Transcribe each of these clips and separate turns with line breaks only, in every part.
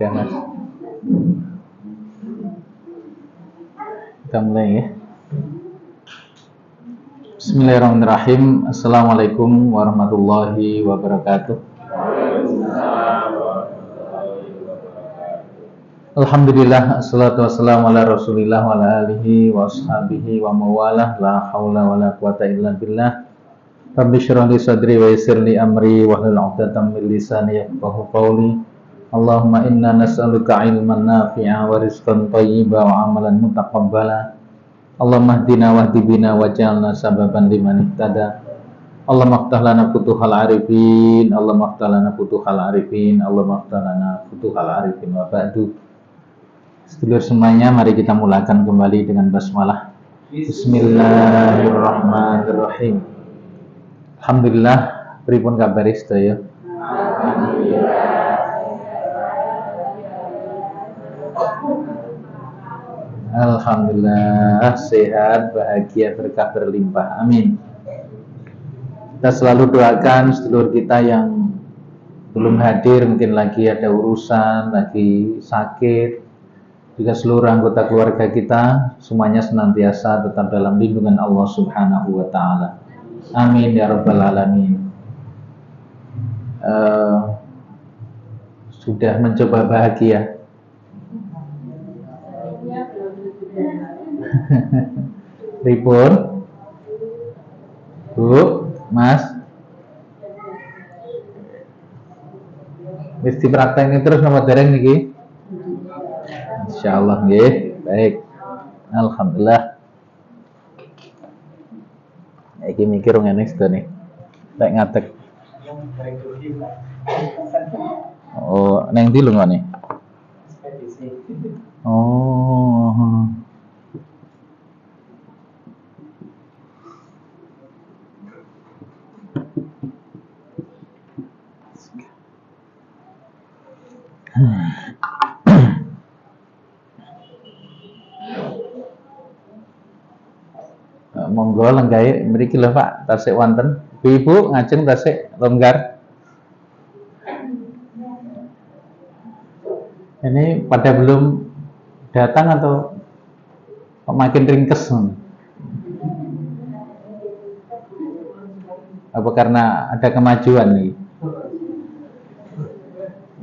Oke, Mas. Kita mulai ya. Bismillahirrahmanirrahim. Assalamualaikum warahmatullahi wabarakatuh. Alhamdulillah, assalatu wassalamu ala rasulillah wa ala alihi wa ashabihi wa mawalah. La hawla wa la quwata illa billah. Rabbi syrah li sadri wa yassir li amri wa hlul 'uqdatam min lisani yafqahu qawli. Allahumma inna nas'aluka ilman nafi'a wa rizqan thayyiba wa amalan mutaqabbala. Allahumma hdina wahdi bina waj'alna sababan liman ihtada. Allahumma aftah lana futuhal arifin. Allahumma aftah lana futuhal arifin. Allahumma aftah lana futuhal arifin wa ba'du. Sedulur semuanya, mari kita mulakan kembali dengan basmalah. Bismillahirrahmanirrahim. Alhamdulillah, pripun kabare sedaya? Alhamdulillah, sehat, bahagia, berkah berlimpah. Amin. Kita selalu doakan sedulur kita yang belum hadir, mungkin lagi ada urusan, lagi sakit, juga seluruh anggota keluarga kita semuanya senantiasa tetap dalam lindungan Allah Subhanahu wa taala. Amin ya rabbal alamin. Sudah mencoba bahagia? Ribun? Bu, Mas? Mesti prakteknya terus nama dereng niki? Insyaallah nggih. Baik. Alhamdulillah. Iki mikir ngene sedene. Tak ngatek. Oh, neng ndi lungane? Oh. Monggo lenggahe mriki lho Pak, tasik wonten. Ibu ngajeng tasik longgar. Ini pada belum datang atau kok makin ringkes? Apa karena ada kemajuan nih?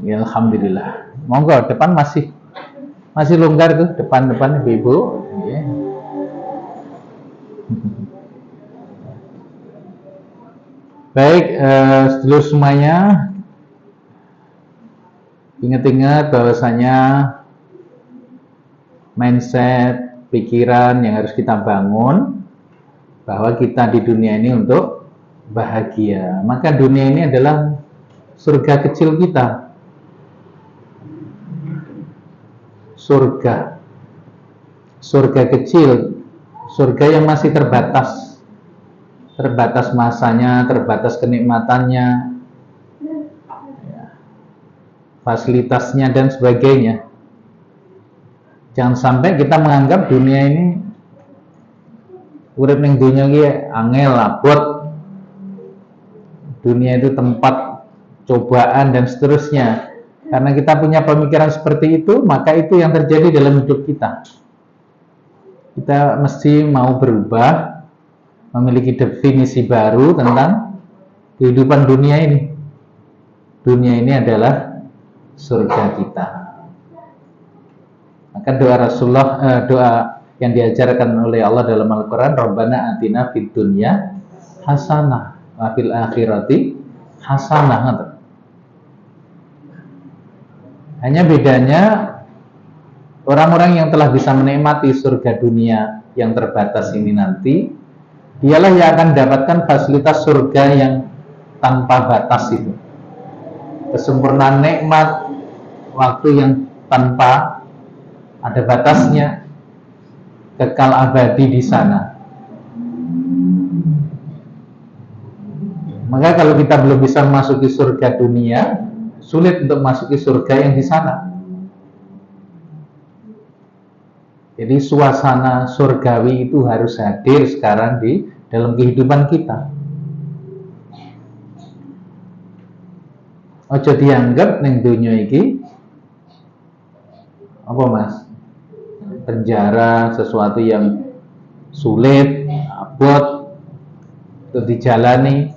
Ya, alhamdulillah. Monggo depan masih longgar tuh, depan Ibu. Ya. Baik, sedulur semuanya, ingat-ingat bahwasanya mindset, pikiran yang harus kita bangun bahwa kita di dunia ini untuk bahagia. Maka dunia ini adalah surga kecil kita. Surga kecil, surga yang masih terbatas masanya, terbatas kenikmatannya, fasilitasnya dan sebagainya. Jangan sampai kita menganggap dunia ini urip ning dunia iki angel abot. Dunia itu tempat cobaan dan seterusnya. Karena kita punya pemikiran seperti itu, maka itu yang terjadi dalam hidup kita. Kita mesti mau berubah, memiliki definisi baru tentang kehidupan dunia ini. Dunia ini adalah surga kita. Maka doa yang diajarkan oleh Allah dalam Al-Quran, Rabbana atina fid dunya hasanah wa fil akhirati hasanah. Hanya bedanya orang-orang yang telah bisa menikmati surga dunia yang terbatas ini nanti, dialah yang akan mendapatkan fasilitas surga yang tanpa batas itu. Kesempurnaan nikmat, waktu yang tanpa ada batasnya, kekal abadi di sana. Maka kalau kita belum bisa memasuki surga dunia, sulit untuk memasuki surga yang di sana. Jadi suasana surgawi itu harus hadir sekarang di dalam kehidupan kita. Ojo dianggap ning dunya iki apa Mas? Penjara, sesuatu yang sulit, abot, itu dijalani.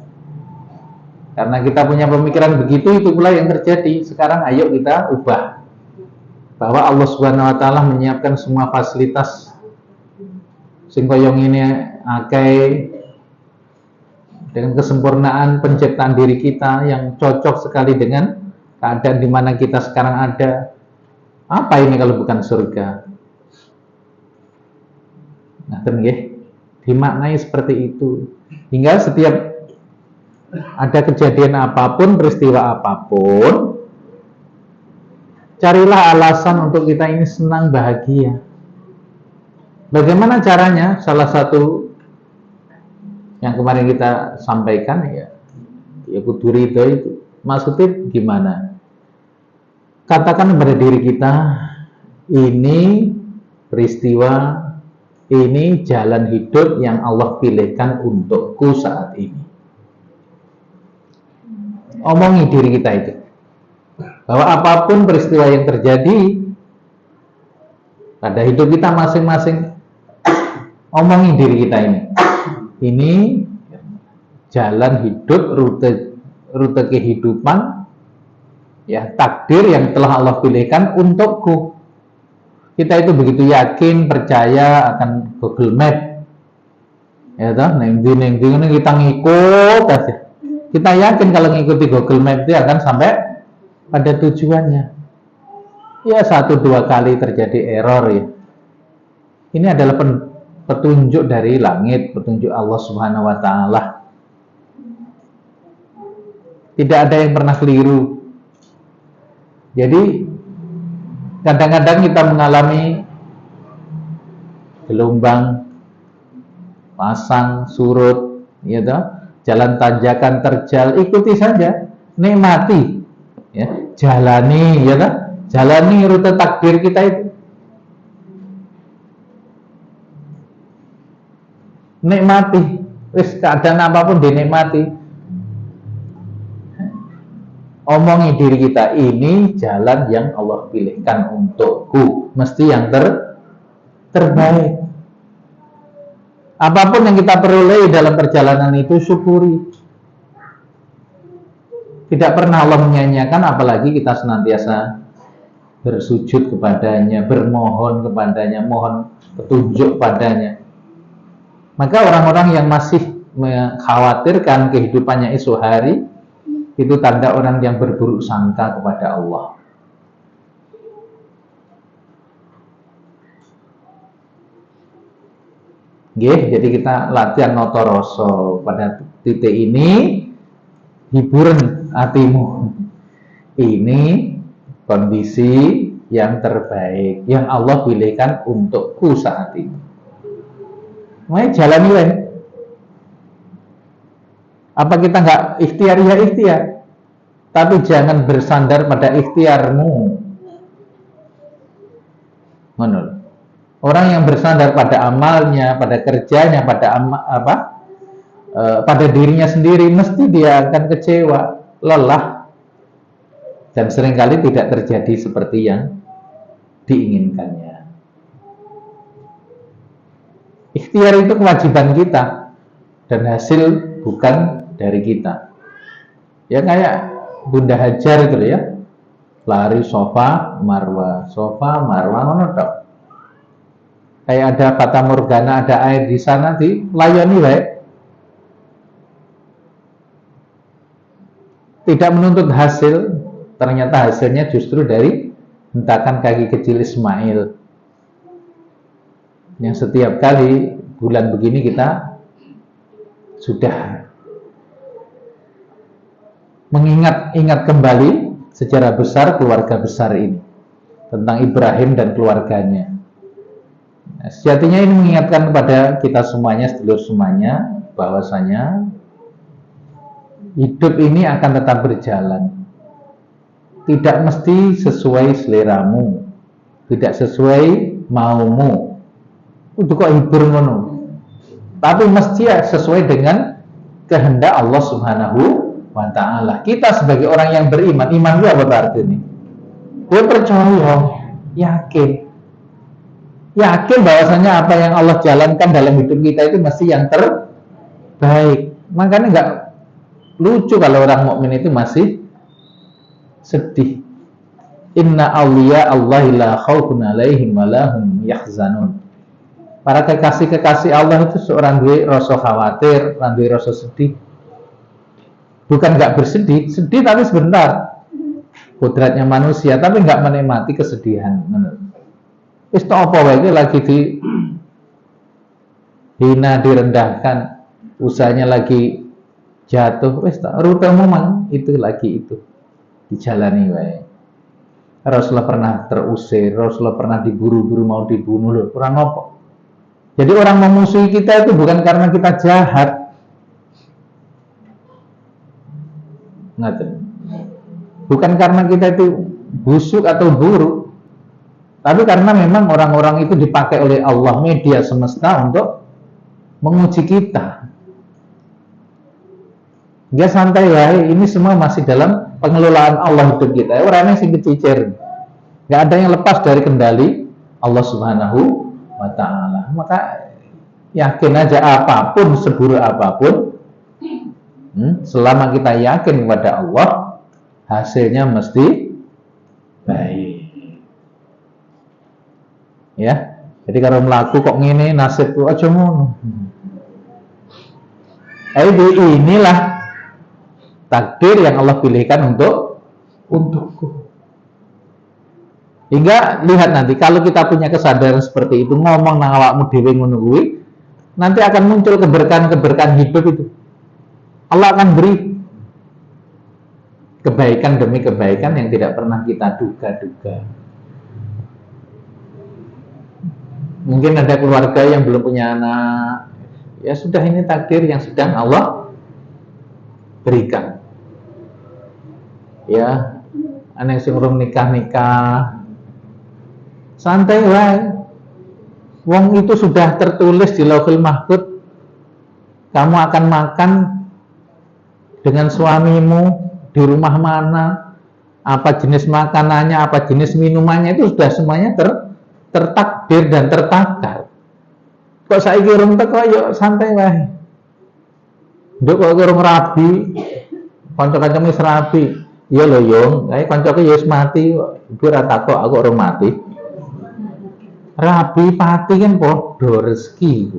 Karena kita punya pemikiran begitu, itu pula yang terjadi. Sekarang ayo kita ubah. Bahwa Allah Subhanahu wa taala menyiapkan semua fasilitas sing koyong ini akeh, dengan kesempurnaan penciptaan diri kita yang cocok sekali dengan keadaan di mana kita sekarang ada. Apa ini kalau bukan surga? Nah, dimaknai seperti itu. Hingga setiap ada kejadian apapun, peristiwa apapun, carilah alasan untuk kita ini senang, bahagia. Bagaimana caranya? Salah satu yang kemarin kita sampaikan ya kudu ridho itu. Maksudnya gimana? Katakan kepada diri kita, ini peristiwa, ini jalan hidup yang Allah pilihkan untukku saat ini. Omongi diri kita itu, bahwa apapun peristiwa yang terjadi pada hidup kita masing-masing, omongi diri kita ini jalan hidup, rute kehidupan, ya takdir yang telah Allah pilihkan untukku. Kita itu begitu yakin, percaya akan Google Map, ya toh, neng kita ngikut aja. Kita yakin kalau ngikuti Google Map itu akan sampai pada tujuannya. Ya 1-2 kali terjadi error ya. Ini adalah petunjuk dari langit, petunjuk Allah Subhanahu wa taala. Tidak ada yang pernah keliru. Jadi kadang-kadang kita mengalami gelombang, pasang, surut, ya toh, jalan tanjakan, terjal, ikuti saja, nikmati, ya, jalani, ya toh, jalani rute takdir kita itu. Nikmati, wis keadaan apapun dinikmati. Omongi diri kita, ini jalan yang Allah pilihkan untukku, mesti yang terbaik. Apapun yang kita peroleh dalam perjalanan itu, syukuri. Tidak pernah Allah menyanyiakan, apalagi kita senantiasa bersujud kepadanya, bermohon kepadanya, mohon petunjuk padanya. Maka orang-orang yang masih mengkhawatirkan kehidupannya esok hari, itu tanda orang yang berburuk sangka kepada Allah. Jadi kita latihan notoroso pada titik ini, hiburan hatimu. Ini kondisi yang terbaik yang Allah pilihkan untukku saat ini. Mari jalani lah. Apa kita nggak ikhtiar? Ya ikhtiar, tapi jangan bersandar pada ikhtiarmu. Menurut orang yang bersandar pada amalnya, pada kerjanya, pada pada dirinya sendiri, mesti dia akan kecewa, lelah, dan seringkali tidak terjadi seperti yang diinginkannya. Ikhtiar itu kewajiban kita, dan hasil bukan dari kita. Ya kayak Bunda Hajar itu ya, lari Safa Marwa, ngono tok. Kayak ada fata morgana, ada air di sana, dilayani baik. Tidak menuntut hasil, ternyata hasilnya justru dari hentakan kaki kecil Ismail. Yang setiap kali bulan begini kita sudah mengingat kembali sejarah besar keluarga besar ini, tentang Ibrahim dan keluarganya. Nah, sejatinya ini mengingatkan kepada kita semuanya, sedulur semuanya, bahwasanya hidup ini akan tetap berjalan. Tidak mesti sesuai seleramu, tidak sesuai maumu. Untuk kok hibur ngono. Tapi mesti sesuai dengan kehendak Allah Subhanahu wa ta'ala. Kita sebagai orang yang beriman, iman itu apa berarti ini? Gue percaya yakin bahwasanya apa yang Allah jalankan dalam hidup kita itu mesti yang terbaik. Makanya nggak lucu kalau orang mukmin itu masih sedih. Inna awliya Allahi la khaufun alaihim wa lahum yahzanun. Para kekasih-kekasih Allah itu seorang duwe rasa khawatir, orang duwe rasa sedih. Bukan nggak bersedih, sedih tapi sebentar. Kodratnya manusia, tapi nggak menikmati kesedihan. Wis apa wae lagi dihina, direndahkan, usahanya lagi jatuh, wis rute memang itu lagi itu dijalani wae. Rasulullah pernah terusir, Rasulullah pernah diburu-buru mau dibunuh loh, kurang apa? Jadi orang memusuhi kita itu bukan karena kita jahat. Ngaten. Bukan karena kita itu busuk atau buruk. Tapi karena memang orang-orang itu dipakai oleh Allah, media semesta, untuk menguji kita. Dia santai ya, ini semua masih dalam pengelolaan Allah hidup kita. Orangnya sing kecicir. Gak ada yang lepas dari kendali Allah Subhanahu wa ta'ala. Maka yakin aja apapun, seburuk apapun, selama kita yakin kepada Allah, hasilnya mesti baik. Ya, jadi kalau melaku kok ngene nasibku aja ngono. Inilah takdir yang Allah pilihkan untukku. Hingga lihat nanti kalau kita punya kesadaran seperti itu, ngomong nang awakmu dhewe ngono kuwi, nanti akan muncul keberkahan hidup itu. Allah akan beri kebaikan demi kebaikan yang tidak pernah kita duga-duga. Mungkin ada keluarga yang belum punya anak, ya sudah, ini takdir yang sedang Allah berikan. Ya, anak sing urung nikah, santai wae. Wong itu sudah tertulis di Lauhul Mahfuz, kamu akan makan dengan suamimu di rumah mana, apa jenis makanannya, apa jenis minumannya, itu sudah semuanya tertakdir dan tertakar. Kok saiki urung teko, yo santai wae. Nduk kok urung rabi, kanca-kancamu wis rabi. Iya lho yo, kae kancaku ya wis mati, ibu ora takok aku urung mati. Rabi pati kan padha rezeki.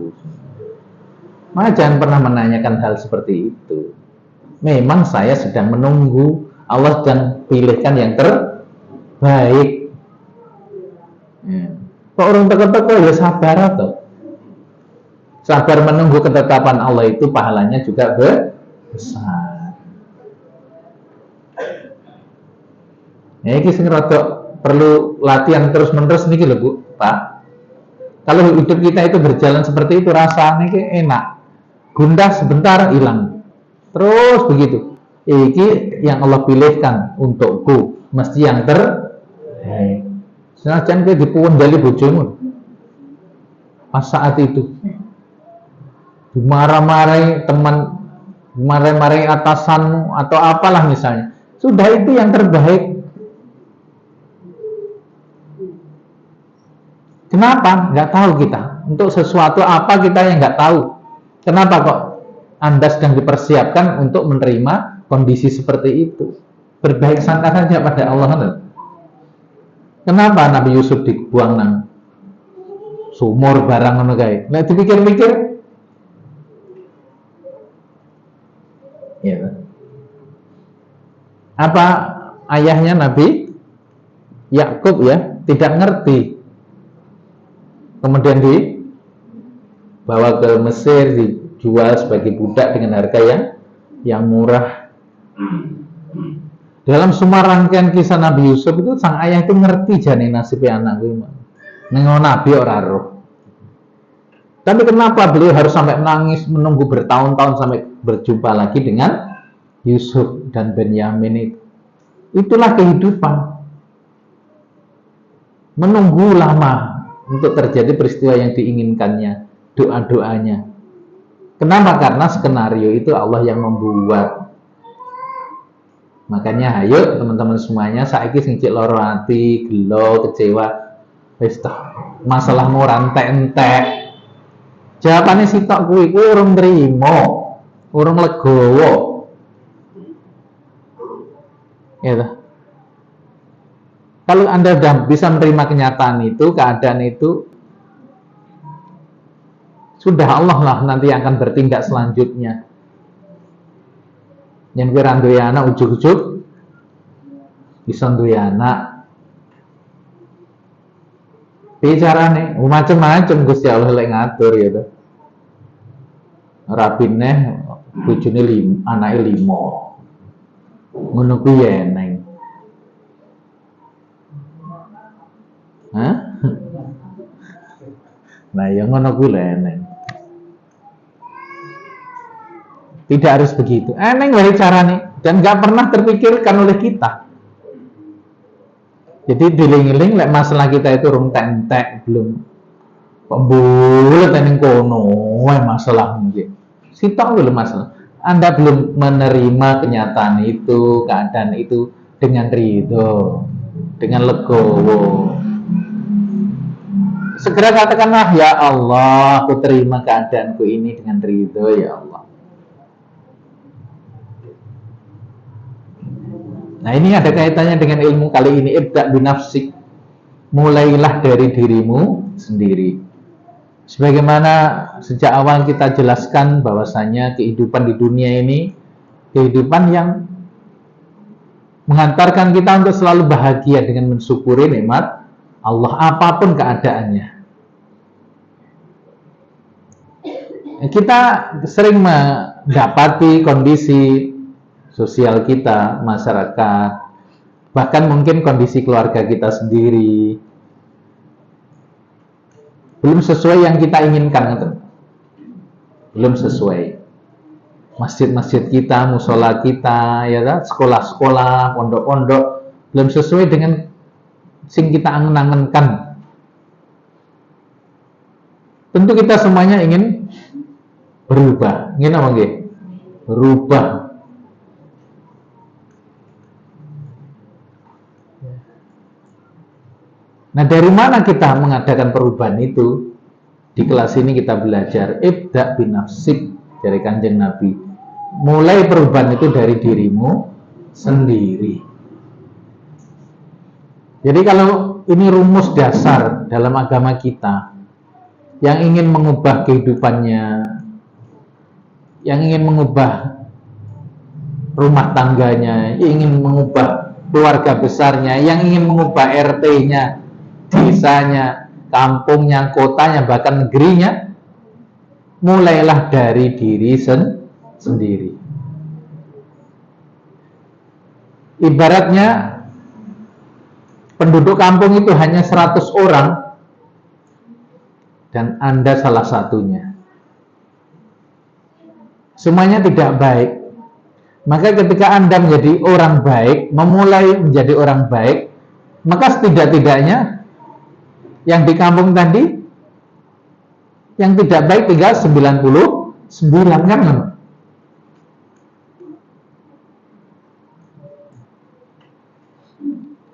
Maka jangan pernah menanyakan hal seperti itu. Memang saya sedang menunggu, Allah sedang pilihkan yang terbaik. Kok orang teko-teko ya sabar atau sabar menunggu ketetapan Allah itu pahalanya juga besar. Ya ini sing rada perlu latihan terus-menerus niki lho Bu, Pak. Kalau hidup kita itu berjalan seperti itu, rasanya enak. Gundah sebentar hilang. Terus begitu. Iki yang Allah pilihkan untukku, mesti yang terbaik. Senajan kowe dipuwendali bojomu pas saat itu, dimarah-marahi teman, dimarah-marahi atasanmu atau apalah misalnya, sudah itu yang terbaik. Kenapa? Nggak tahu kita. Untuk sesuatu apa kita yang nggak tahu. Kenapa kok Anda sedang dipersiapkan untuk menerima kondisi seperti itu? Berbaik sangka saja pada Allah. Kenapa Nabi Yusuf dibuang nang sumur barang ngono kae? Nek dipikir-pikir, ya. Apa ayahnya Nabi Yakub ya tidak ngerti, kemudian dibawa ke Mesir, dijual sebagai budak dengan harga yang murah. Dalam semua rangkaian kisah Nabi Yusuf itu sang ayah itu ngerti jane nasibnya anak gue. Nengo Nabi ora roh. Tapi kenapa beliau harus sampai menangis menunggu bertahun-tahun sampai berjumpa lagi dengan Yusuf dan Benyamin itu? Itulah kehidupan. Menunggu lama untuk terjadi peristiwa yang diinginkannya, doa-doanya. Kenapa? Karena skenario itu Allah yang membuat. Makanya ayo teman-teman semuanya, saiki sing cek loro ati, gelo, kecewa, wis toh, masalahmu rantai entek. Jawabannya sitok kuwi urung trimo, urung legowo. Ya toh. Kalau Anda sudah bisa menerima kenyataan itu, keadaan itu, sudah Allah lah nanti yang akan bertindak selanjutnya. Yang kira duwe anak ujuk-ujuk bisa duwe anak. Bicarane macam-macam Gusti Allah lek ngatur ya toh. Rapine bojone anake 5. Ngono kuwi eneng. Hah? Nah, yang ngono kuwi eneng. Tidak harus begitu. Eneng wae carane dan nggak pernah terpikirkan oleh kita. Jadi diling-iling lek masalah kita itu rung tentek belum pembulet ning kono wae masalah mungkin. Sitok lho masalah. Anda belum menerima kenyataan itu, keadaan itu dengan ridho, dengan legowo. Segera katakanlah, ya Allah, aku terima keadaanku ini dengan ridho, ya Allah. Nah, ini ada kaitannya dengan ilmu kali ini. Ibda binafsik. Mulailah dari dirimu sendiri. Sebagaimana sejak awal kita jelaskan bahwasanya kehidupan di dunia ini kehidupan yang mengantarkan kita untuk selalu bahagia dengan mensyukuri nikmat Allah apapun keadaannya. Kita sering mendapati kondisi sosial kita, masyarakat, bahkan mungkin kondisi keluarga kita sendiri belum sesuai yang kita inginkan, belum sesuai. Masjid-masjid kita, musola kita, ya kan, sekolah-sekolah, pondok-pondok belum sesuai dengan sing kita angen-angenkan. Tentu kita semuanya ingin berubah, ingin apa nggih? Berubah. Nah, dari mana kita mengadakan perubahan itu? Di kelas ini kita belajar ibda binafsik dari Kanjeng Nabi. Mulai perubahan itu dari dirimu sendiri. Jadi kalau ini rumus dasar dalam agama kita, yang ingin mengubah kehidupannya, yang ingin mengubah rumah tangganya, yang ingin mengubah keluarga besarnya, yang ingin mengubah RT-nya, desanya, kampungnya, kotanya, bahkan negerinya, mulailah dari diri sendiri. Ibaratnya penduduk kampung itu hanya 100 orang dan Anda salah satunya. Semuanya tidak baik. Maka ketika Anda menjadi orang baik, memulai menjadi orang baik, maka setidak-tidaknya yang di kampung tadi yang tidak baik tinggal 99 kan?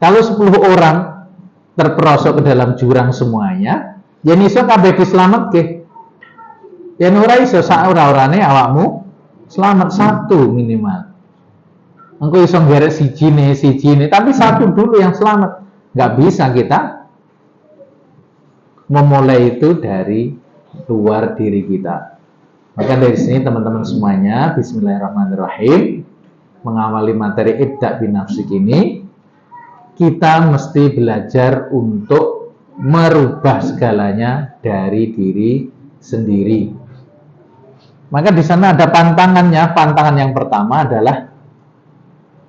Kalau 10 orang terperosok ke dalam jurang semuanya, ya iso kabeh diselametke. Ya ora iso sak ora-orane awakmu selamat satu minimal. Engko iso ngerek siji, tapi satu dulu yang selamat. Nggak bisa kita memulai itu dari luar diri kita. Maka dari sini teman-teman semuanya, bismillahirrahmanirrahim, mengawali materi ibda binafsik ini, kita mesti belajar untuk merubah segalanya dari diri sendiri. Maka di sana ada pantangannya. Pantangan yang pertama adalah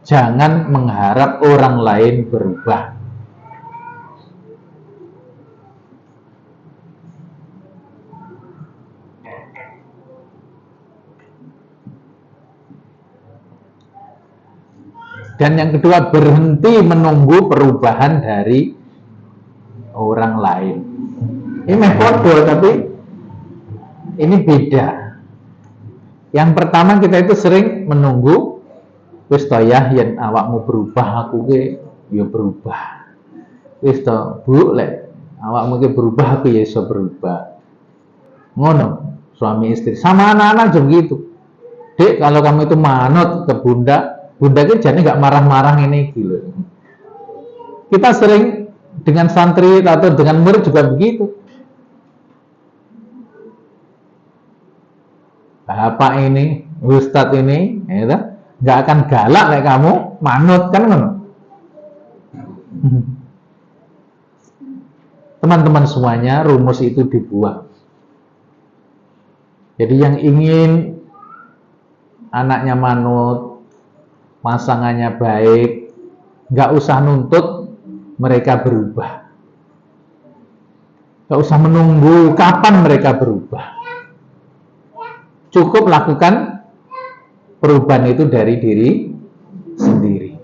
jangan mengharap orang lain berubah. Dan yang kedua, berhenti menunggu perubahan dari orang lain. Ini metode, tapi ini beda. Yang pertama, kita itu sering menunggu Wis to ya yen awakmu berubah aku ke ya berubah. Wis to Bu, lek awakmu ke berubah aku ya iso berubah. Ngono suami istri sama anak-anak juga gitu. Dek, kalau kamu itu manut ke bunda, bunda itu jadi nggak marah-marah ini gitu. Kita sering dengan santri atau dengan murid juga begitu. Bapak ini, ustadz ini, ya, nggak akan galak kayak kamu manut kan kan? Teman-teman semuanya, rumus itu dibuat. Jadi yang ingin anaknya manut, pasangannya baik, nggak usah nuntut mereka berubah. Nggak usah menunggu kapan mereka berubah. Cukup lakukan perubahan itu dari diri sendiri.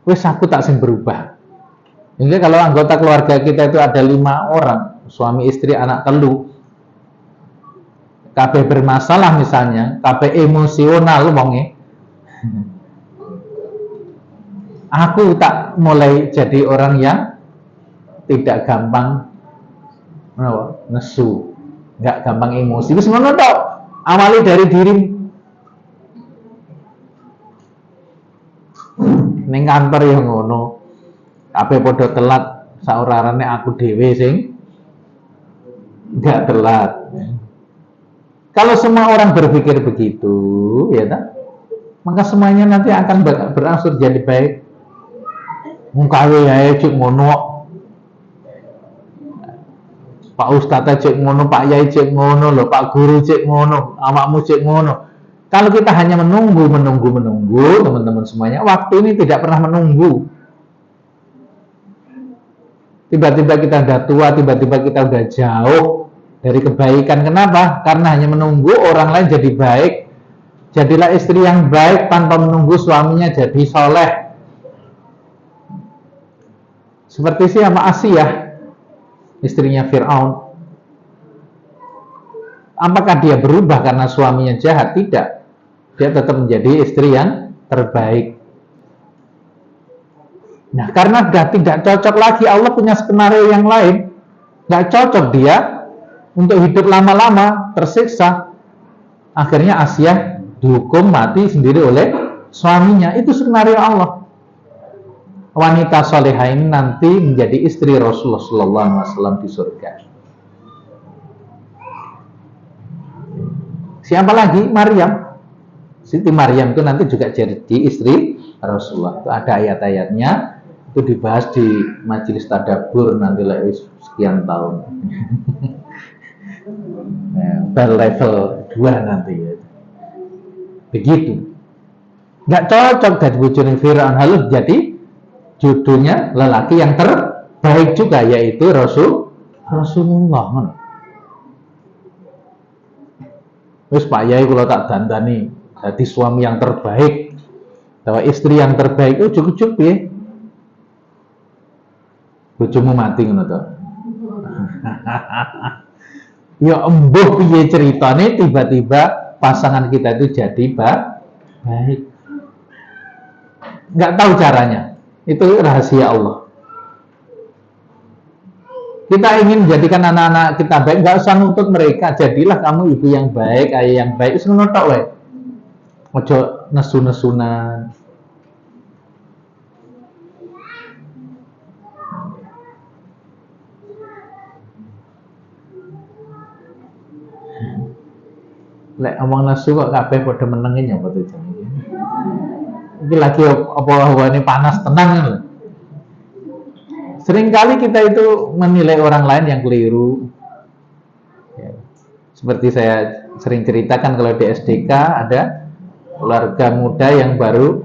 Wes aku tak sing berubah. Hingga kalau anggota keluarga kita itu ada 5 orang, suami istri anak telu, kabeh bermasalah misalnya, kabeh emosional wonge. Aku tak mulai jadi orang yang tidak gampang nesu, nggak gampang emosi. Wis ngono tok. Awali dari diri. Ning kantor ya ngono. Kabeh padha telat, saurarane aku dhewe sing nggak telat. Kalau semua orang berpikir begitu, ya tak? Maka semuanya nanti akan berangsur jadi baik. Mungkawe ae cek ngono. Pak Ustadz cek ngono, Pak Yai cek ngono, loh Pak Guru cek ngono, awakmu cek ngono. Kalau kita hanya menunggu, teman-teman semuanya, waktu ini tidak pernah menunggu. Tiba-tiba kita udah tua, tiba-tiba kita udah jauh dari kebaikan. Kenapa? Karena hanya menunggu orang lain jadi baik. Jadilah istri yang baik tanpa menunggu suaminya jadi soleh. Seperti siapa? Asiyah, istrinya Fir'aun. Apakah dia berubah karena suaminya jahat? Tidak. Dia tetap menjadi istri yang terbaik. Nah, karena sudah tidak cocok lagi, Allah punya skenario yang lain. Nggak cocok dia untuk hidup lama-lama, tersiksa. Akhirnya Asiyah dihukum mati sendiri oleh suaminya. Itu skenario Allah. Wanita solehah ini nanti menjadi istri Rasulullah SAW di surga. Siapa lagi? Maryam. Siti Maryam itu nanti juga jadi istri Rasulullah. Itu ada ayat-ayatnya. Itu dibahas di majelis tadabbur nanti sekian tahun. Level 2 nanti. Begitu. Nggak cocok dari bojone Firaun, harus jadi judulnya lelaki yang terbaik juga, yaitu Rasulullah. Terus Pak Yai kalau tak dandani jadi suami yang terbaik, atau istri yang terbaik, cukup ya. Bojomu mati ngono to. Ya embuh piye ceritane tiba-tiba pasangan kita itu jadi baik. Nggak tahu caranya. Itu rahasia Allah. Kita ingin menjadikan anak-anak kita baik, nggak usah nuntut mereka. Jadilah kamu ibu yang baik, ayah yang baik. Wis ngono tok wae. Ojo nesu-nesunan. Lek omong nesu kok kabeh padha menengi nyapa to jenenge. Ini lagi apa ini panas, tenang kan? Seringkali kita itu menilai orang lain yang keliru. Ya. Seperti saya sering ceritakan, kalau di SDK ada keluarga muda yang baru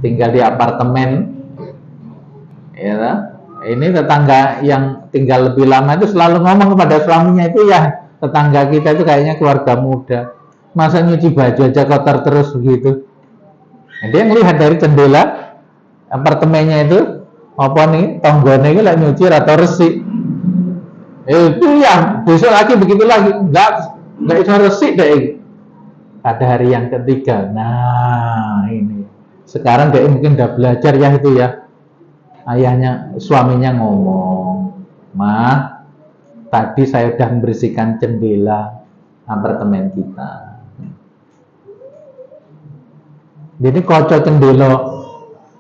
tinggal di apartemen. Ya, ini tetangga yang tinggal lebih lama itu selalu ngomong kepada suaminya itu, ya tetangga kita itu kayaknya keluarga muda. Masa nyuci baju aja kotor terus begitu. Nah, dia melihat dari jendela apartemennya itu, apa nih, tonggone ini lagi nyuci atau resik. Itu ya, besok lagi begitu lagi, nggak bisa resik deh. pada hari yang ketiga. Nah, ini. Sekarang dia mungkin udah belajar ya itu ya. Ayahnya, suaminya ngomong, "Ma, tadi saya udah membersihkan jendela apartemen kita. Jadi kaca jendela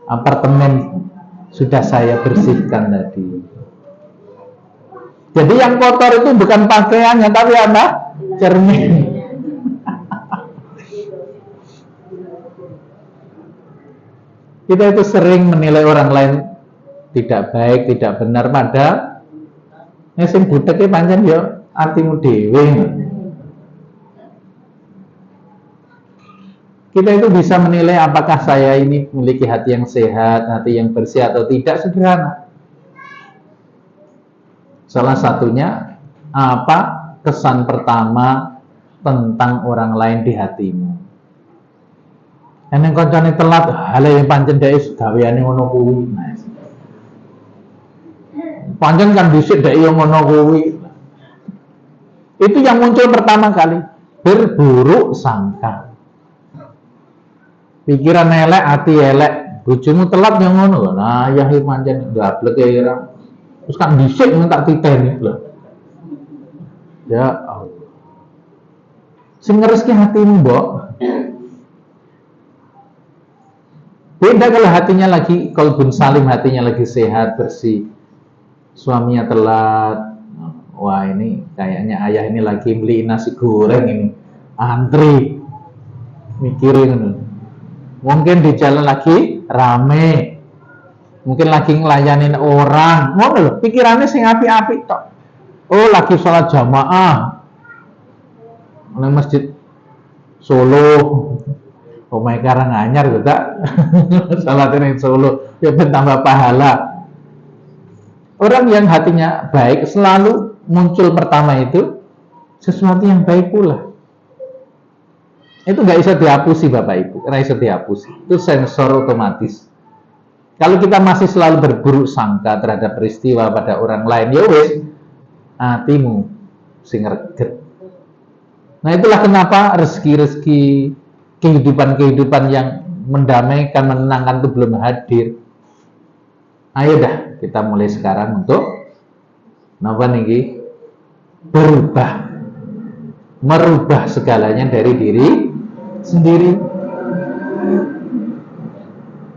apartemen sudah saya bersihkan tadi." Jadi yang kotor itu bukan pakaiannya, tapi apa? Cermin. Kita itu sering menilai orang lain tidak baik, tidak benar, padahal sing budeke pancen ya atimu dhewe. Kita itu bisa menilai apakah saya ini memiliki hati yang sehat, hati yang bersih atau tidak, sederhana. Salah satunya, apa kesan pertama tentang orang lain di hatimu? Yang koncone telat, hale yang pancen dhek gaweane ngono kuwi. Pancen kan dhisik dhek yo ngono kuwi. Itu yang muncul pertama kali, berburuk sangka. Pikiran elek, hati elek, bojomu telat yang ngono. Nah, ya pancen gablek ira. Terus kan dhisik tak titeni lho. Ya Allah. Sing ngereski hatimu, Mbok. Beda kalau hatinya lagi qalbun salim, hatinya lagi sehat, bersih. Suaminya telat. Wah, ini kayaknya ayah ini lagi beli nasi goreng ini. Antri. Mikirin. Mungkin di jalan lagi rame. Mungkin lagi ngelayanin orang. Ngono lho, pikirannya sing apik-apik tok. Oh, lagi sholat jamaah. Nang masjid Solo. Omahe Karanganyar lho, tak. Salat ning Solo, ya ben tambah pahala. Orang yang hatinya baik selalu muncul pertama itu sesuatu yang baik pula. Itu nggak bisa dihapusi Bapak Ibu, nggak bisa dihapusi. Itu sensor otomatis. Kalau kita masih selalu berburuk sangka terhadap peristiwa pada orang lain, ya wes, hatimu sing reget. Nah, itulah kenapa rezeki-rezeki, kehidupan-kehidupan yang mendamaikan, menenangkan itu belum hadir. Ayo dah, kita mulai sekarang untuk napa niki? Berubah. Merubah segalanya dari diri sendiri.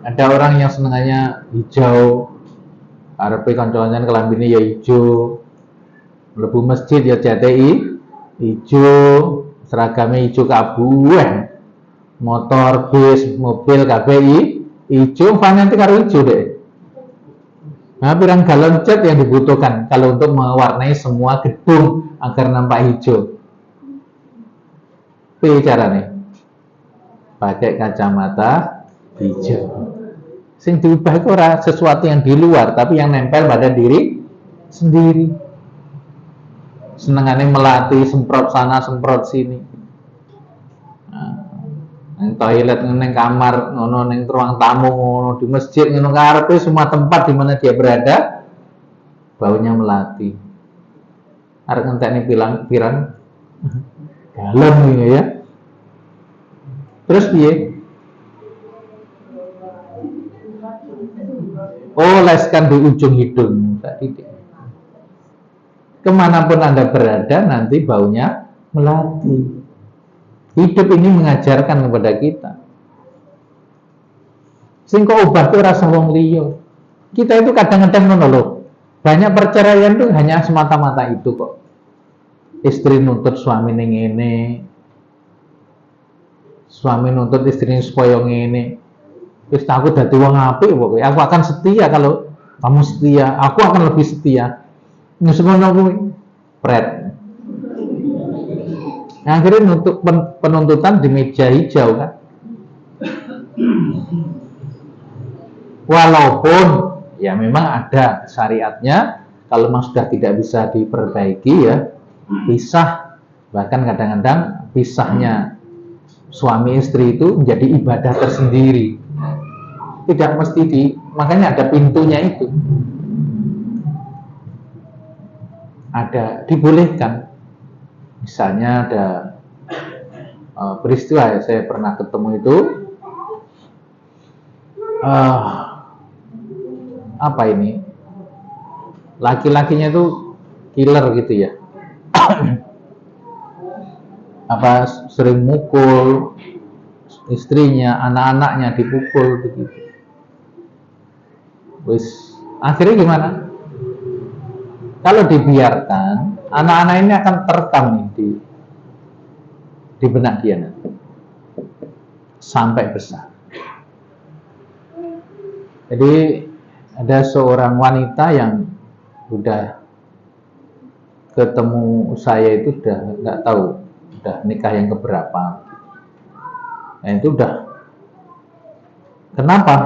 Ada orang yang senengannya hijau, arepe kancane kelambine ya hijau. Mlebu masjid ya JTI hijau, seragamnya hijau kabeh. Motor, bis, mobil KPI hijau, nanti karo hijau deh. Nah, pirang galon cat yang dibutuhkan kalau untuk mewarnai semua gedung agar nampak hijau. Piye carane? Pakai kacamata hijau. Sing diubah itu ora sesuatu yang di luar, tapi yang nempel pada diri sendiri. Senengannya melatih, semprot sana, semprot sini. Neng toilet, neng kamar, ngono neng ruang tamu, ngono di masjid, ngono karepe semua tempat di mana dia berada, baunya melati. Arek ngentekne pirang galon ini ya. Terus piye? Oleskan di ujung hidung tadi. Kemanapun Anda berada, nanti baunya melati. Hidup ini mengajarkan kepada kita. Sing kok obat itu rasa wong liya. Kita itu kadang-kadang ngono lho. Banyak perceraian itu hanya semata-mata itu kok. Istri nuntut suami ngene. Suami nuntut istrinya supaya ngene. Wis aku dadi wong apik pokoke. Aku akan setia kalau kamu setia. Aku akan lebih setia. Wis ngono kuwi. Pret. Akhirnya untuk penuntutan di meja hijau kan. Walaupun ya memang ada syariatnya, kalau memang sudah tidak bisa diperbaiki ya pisah. Bahkan kadang-kadang pisahnya suami istri itu menjadi ibadah tersendiri. Tidak mesti makanya ada pintunya itu. Ada dibolehkan. Misalnya ada peristiwa ya, saya pernah ketemu itu apa ini, laki-lakinya itu killer gitu ya. Apa sering mukul istrinya, anak-anaknya dipukul begitu. Wis akhirnya gimana? Kalau dibiarkan, anak-anak ini akan terekam nih di benak dia nanti sampai besar. Jadi ada seorang wanita yang udah ketemu saya itu udah nggak tahu udah nikah yang keberapa. Nah itu udah kenapa?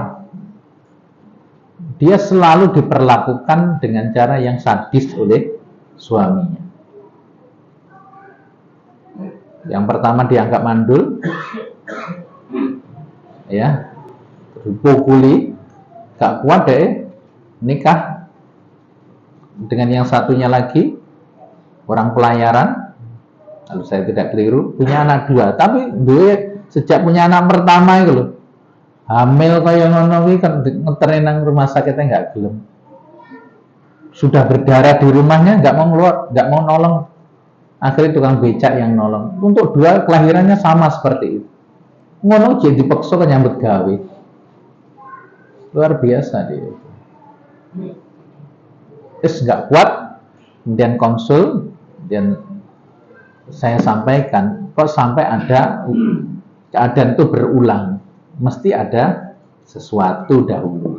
Dia selalu diperlakukan dengan cara yang sadis oleh suaminya. Yang pertama dianggap mandul, ya, dipukuli, gak kuat deh, nikah dengan yang satunya lagi, orang pelayaran. Kalau saya tidak keliru, punya anak 2, tapi dia sejak punya anak pertama itu loh, hamil kayak ngono kuwi kan ngeteren nang rumah sakitnya nggak gelem. Sudah berdarah di rumahnya nggak mau keluar, nggak mau nolong. Akhirnya tukang becak yang nolong. Untuk 2 kelahirannya sama seperti itu. Ngono jadi dipaksa kan nyambut gawe. Luar biasa dia. Terus nggak kuat, kemudian konsul, dan saya sampaikan, kok sampai ada keadaan itu berulang, mesti ada sesuatu dahulu.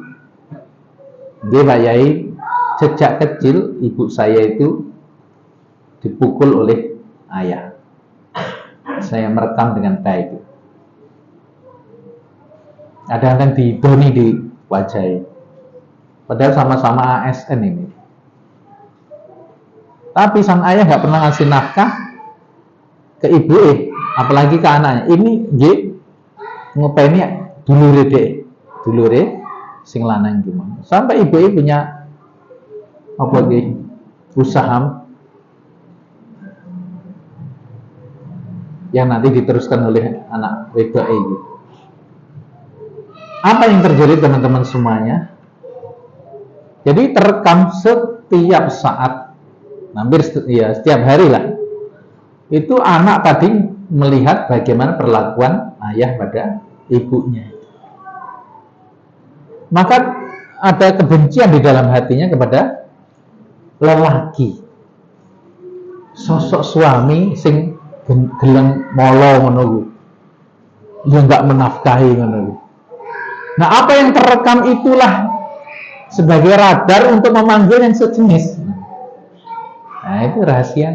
Dia Pak Yai, sejak kecil ibu saya itu dipukul oleh ayah. Saya merekam dengan baik. Kadang-kadang didoni di wajah. Padahal sama-sama ASN ini. Tapi sang ayah nggak pernah ngasih nafkah ke ibu, apalagi ke anaknya. Ini ngopeni dulure sing lanang gimana. Sampai ibu punya apa usaha yang nanti diteruskan oleh anak wedok gitu. Apa yang terjadi teman-teman semuanya? Jadi terekam setiap saat, hampir setiap hari lah. Itu anak tadi melihat bagaimana perlakuan ayah pada ibunya. Maka ada kebencian di dalam hatinya kepada lelaki. Sosok suami sing gelem molo ngono kuwi. Ya enggak menafkahi ngono kuwi. Nah, apa yang terekam itulah sebagai radar untuk memanggil yang sejenis. Nah, itu rahasia.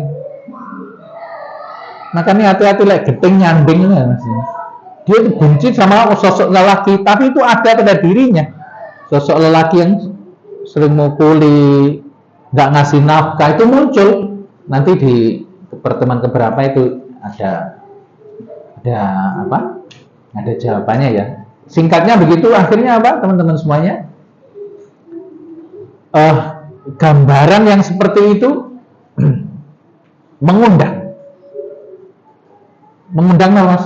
Makanya hati-hati lah, geteng nyanding ya, dia itu benci sama sosok lelaki, tapi itu ada pada dirinya. Sosok lelaki yang sering mukuli, nggak ngasih nafkah itu muncul. Nanti di pertemuan keberapa itu ada apa? Ada jawabannya ya. Singkatnya begitu, akhirnya apa teman-teman semuanya? Gambaran yang seperti itu mengundang Mas,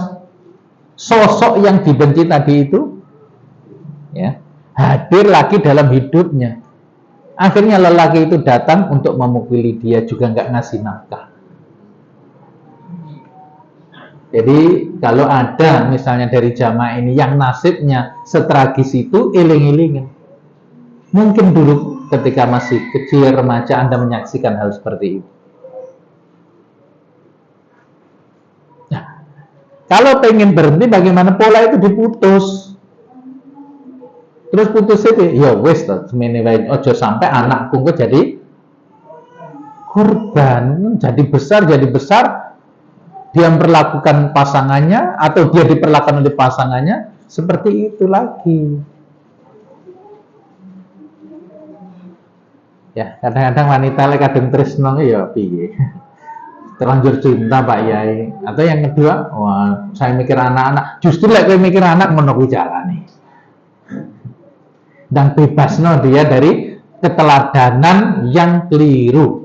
sosok yang dibenci tadi itu ya hadir lagi dalam hidupnya. Akhirnya lelaki itu datang untuk memukuli dia, juga nggak ngasih nafkah. Jadi kalau ada misalnya dari jamaah ini yang nasibnya setragis itu, iling-ilingin. Mungkin dulu ketika masih kecil, remaja, Anda menyaksikan hal seperti itu. Nah, kalau pengen berhenti, bagaimana pola itu diputus? Terus putus itu, ya wes, ojo sampai anakku kok jadi korban, jadi besar, dia memperlakukan pasangannya atau dia diperlakukan oleh pasangannya seperti itu lagi. Ya, kadang-kadang wanita lek kadang tresno ya piye. Terlanjur cinta Pak Yai. Atau yang kedua, wah, saya mikir anak-anak. Justru lek kowe mikir anak ngono kuwi carane. Dan bebasno dia dari keteladanan yang keliru.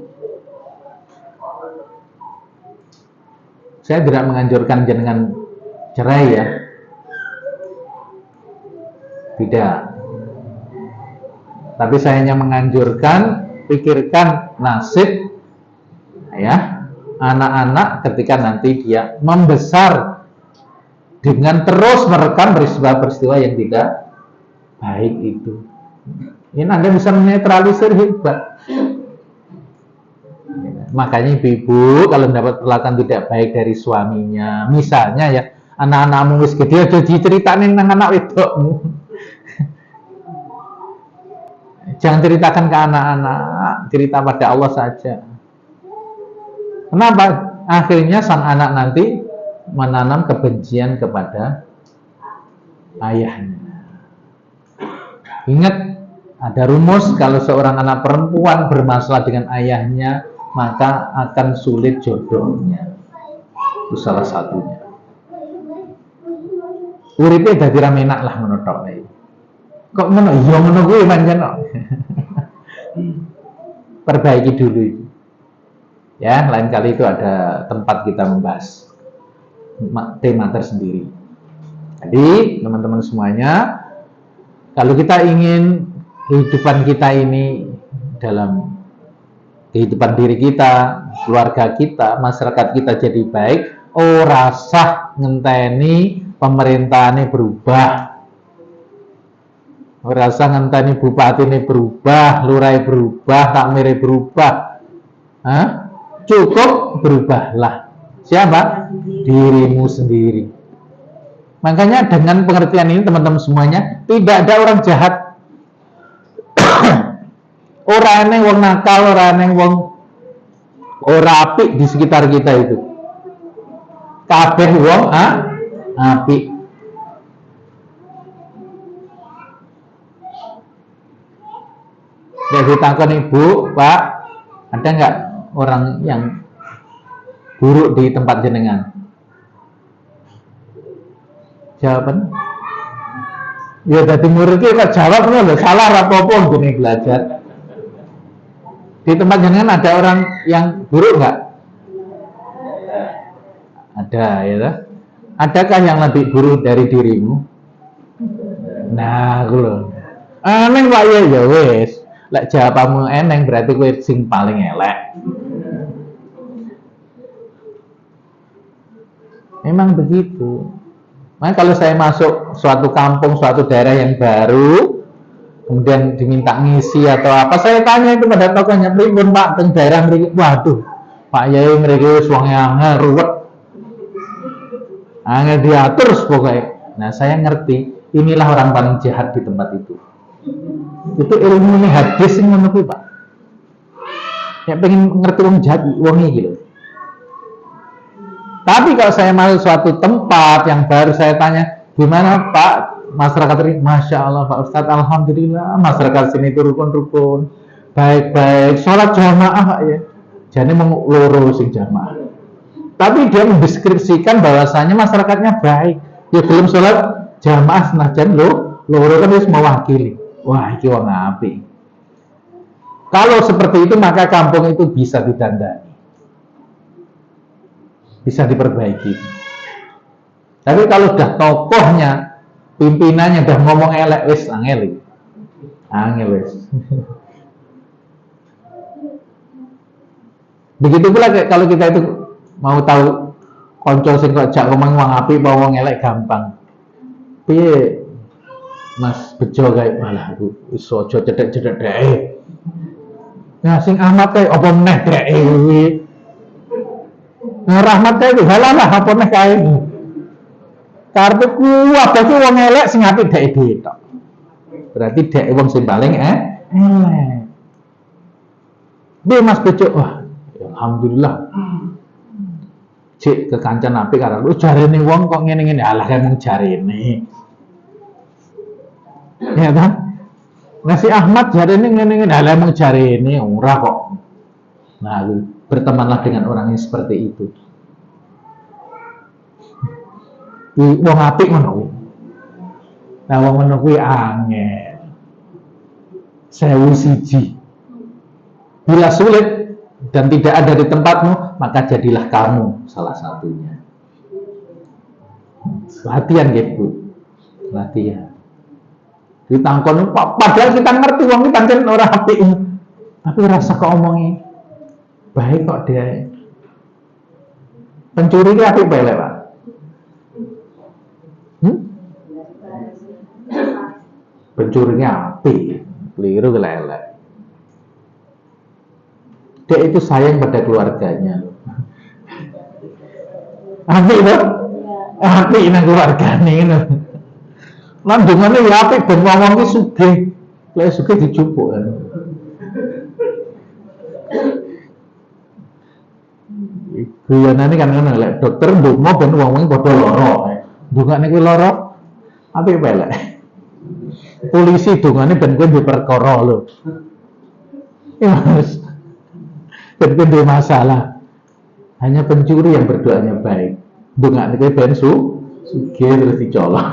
Saya tidak menganjurkan jenengan cerai ya? Tidak. Tapi saya hanya menganjurkan, pikirkan nasib ya anak-anak ketika nanti dia membesar dengan terus merekam peristiwa-peristiwa yang tidak baik itu. Ini Anda bisa menetralisir hebat. Makanya ibu-ibu kalau mendapat perlakuan tidak baik dari suaminya, misalnya ya anak-anakmu wis gede aja diceritain nang anak wedokmu. Jangan ceritakan ke anak-anak, cerita pada Allah saja. Kenapa? Akhirnya sang anak nanti menanam kebencian kepada ayahnya. Ingat, ada rumus kalau seorang anak perempuan bermasalah dengan ayahnya, maka akan sulit jodohnya. Itu salah satunya. Uripe dadi ra menak lah ngono tok. Kok ngono? Ya ngono kuwi pancen kok. Perbaiki dulu itu. Ya, lain kali itu ada tempat kita membahas tema tersendiri. Jadi, teman-teman semuanya, kalau kita ingin kehidupan kita ini dalam kehidupan diri kita, keluarga kita, masyarakat kita jadi baik, ora sah ngenteni pemerintahane berubah. Ora usah ngenteni bupatine berubah, lurahe berubah, takmire berubah. Cukup berubahlah. Siapa? Dirimu sendiri. Makanya dengan pengertian ini teman-teman semuanya, tidak ada orang jahat. Ora eneng wong nakal, ora eneng wong ora apik di sekitar kita itu. Kabeh wong apik. Saya ditakon ibu, Pak, ada nggak orang yang buruk di tempat jenengan? Jawaban? Ya dadi murid kok jawab lho, salah apa-apa gini belajar. Di tempat jenengan ada orang yang buruk nggak? Ada ya. Adakah yang lebih buruk dari dirimu? Nah, lho. Aneh Pak ya wis. Lek jawabanmu eneng berarti kowe sing paling elek. Memang begitu. Makanya kalau saya masuk suatu kampung, suatu daerah yang baru, kemudian diminta ngisi atau apa, saya tanya itu pada tokohnya, pripun Pak teng daerah mriki? Waduh, Pak Yai mriki wis wong angel ruwet. Angel diatur pokoknya. Nah, saya ngerti, inilah orang paling jahat di tempat itu. Itu ilmu ini hadis yang ngono kuwi, Pak. Ya pengen ngerti wong jahat wong iki lho. Tapi kalau saya masuk suatu tempat yang baru, saya tanya, gimana Pak masyarakat ini? Masya Allah Pak Ustadz, alhamdulillah masyarakat sini itu rukun-rukun, baik-baik, sholat jamaah Pak ya. Jadi mau loro sing jamaah. Tapi dia mendeskripsikan bahwasanya masyarakatnya baik. Ya belum sholat jamaah senajan loro kan harus mewakili. Wah, iki wong apik. Kalau seperti itu maka kampung itu bisa ditandai, bisa diperbaiki. Tapi kalau udah tokohnya, pimpinannya udah ngomong elek, wis angel wis. Begitu pula kalau kita itu mau tahu konco sing kok jak ngomong wong apik apa wong elek gampang. Piye Mas Bejo kae malah aku wis aja cedhek-cedhek dhek. Nah sing Ahmad kae apa meneh dhek kuwi. Nah Rahmat kae halah apa meneh kae. Karepe kuwi wong elek sing apik dhek dhewe tok. Berarti dhek wong sing paling elek. Piye Mas Bejo? Wah, alhamdulillah. Cek kekancan apik karo lu jarene wong kok ngene-ngene. Alah kan mung jarene. Ya kan? Nah si Ahmad jarene ngene-ngene. Alah mung jarene ora kok. Nah, bertemanlah dengan orang yang seperti itu. Wong apik ngono. Nah wong ngono kuwi angel. 1001. Bila sulit dan tidak ada di tempatmu, maka jadilah kamu salah satunya. Latihan gitu, latihan. Ditangkon, padahal kita ngerti wong iki pancen ora apik, tapi rasa kok omongi baik kok dia. Pencuri ini apik bae Pak. Pencurinya apik, keliru kelelek. Dia itu sayang pada keluarganya. Apik loh, apik nang keluargane ngono. Lan dungane ya apik ben wong iki sugih. Lek sugih dicupuk kan. Guyonane kan ngono lek dokter ndonga ben wong-wong padha lara. Dungane kuwi lara apik bae lek. Polisi dungane ben kowe duwe perkara lho. Mas. Ben kowe duwe masalah. Hanya pencuri yang berdoanya baik. Dungane kowe ben sugih terus dicolong.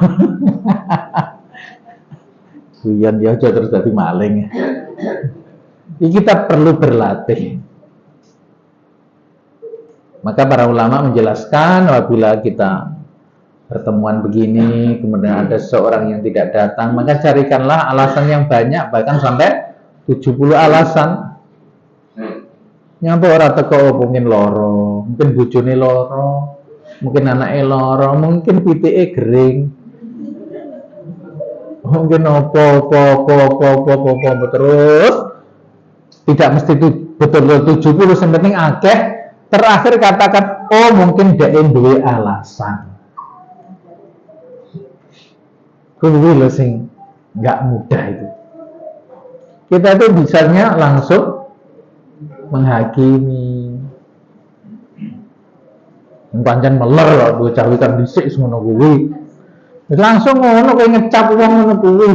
Guyon ya aja terus dadi maling. Ini kita perlu berlatih. Maka para ulama menjelaskan apabila kita pertemuan begini, kemudian ada seseorang yang tidak datang, maka carikanlah alasan yang banyak, bahkan sampai 70 alasan. Nyampe orang teko mungkin loro, mungkin bojone loro, mungkin anaknya loro, mungkin pitike gering. Mungkin apa terus tidak mesti itu betul-betul 70, yang penting akeh. Terakhir katakan, oh mungkin dia duwe alasan. Kuwi lho sing nggak mudah itu. Kita tuh bisanya langsung menghakimi. Pancen meler kok bocah-bocah dhisik ngono kuwi. Langsung ngono kowe ngecap wong ngono kuwi.